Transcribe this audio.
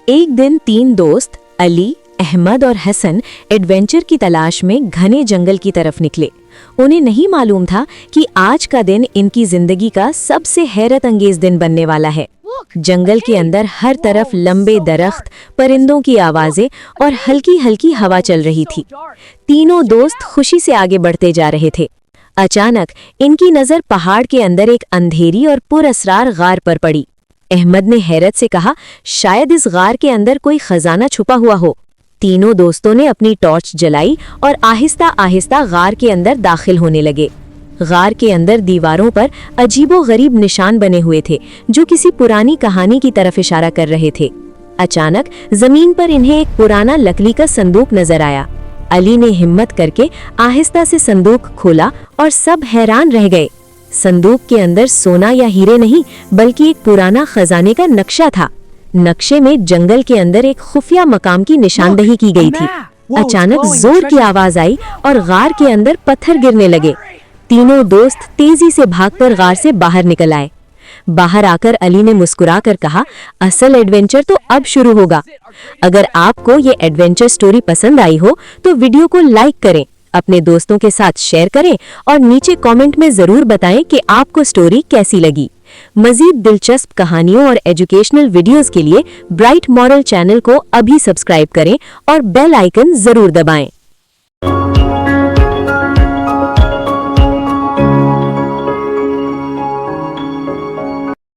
एक दिन 3 दोस्त अली, अहमद और हसन एडवेंचर की तलाश में घने जंगल की तरफ निकले। उन्हें नहीं मालूम था कि आज का दिन इनकी जिंदगी का सबसे हैरत अंगेज दिन बनने वाला है। जंगल के अंदर हर तरफ लंबे दरख्त, परिंदों की आवाजें और हल्की हल्की हवा चल रही थी। तीनों दोस्त खुशी से आगे बढ़ते जा रहे थे। अचानक इनकी नजर पहाड़ के अंदर एक अंधेरी और पुरअसरार गार पर पड़ी। अहमद ने हैरत से कहा, शायद इस गार के अंदर कोई खजाना छुपा हुआ हो। तीनों दोस्तों ने अपनी टॉर्च जलाई और आहिस्ता आहिस्ता गार के अंदर दाखिल होने लगे। गार के अंदर दीवारों पर अजीबोगरीब निशान बने हुए थे जो किसी पुरानी कहानी की तरफ इशारा कर रहे थे। अचानक जमीन पर इन्हें एक पुराना लकड़ी का संदूक नजर आया। अली ने हिम्मत करके आहिस्ता से संदूक खोला और सब हैरान रह गए। संदूक के अंदर सोना या हीरे नहीं, बल्कि एक पुराना खजाने का नक्शा था। नक्शे में जंगल के अंदर एक खुफिया मकाम की निशानदही की गई थी। अचानक जोर की आवाज आई और गार के अंदर पत्थर गिरने लगे। तीनों दोस्त तेजी से भागकर गार से बाहर निकल आए। बाहर आकर अली ने मुस्कुराकर कहा, असल एडवेंचर तो अब शुरू होगा। अगर आपको ये एडवेंचर स्टोरी पसंद आई हो तो वीडियो को लाइक करें, अपने दोस्तों के साथ शेयर करें और नीचे कमेंट में जरूर बताएं कि आपको स्टोरी कैसी लगी। मजीद दिलचस्प कहानियों और एजुकेशनल वीडियोस के लिए ब्राइट मॉरल चैनल को अभी सब्सक्राइब करें और बेल आइकन जरूर दबाएं।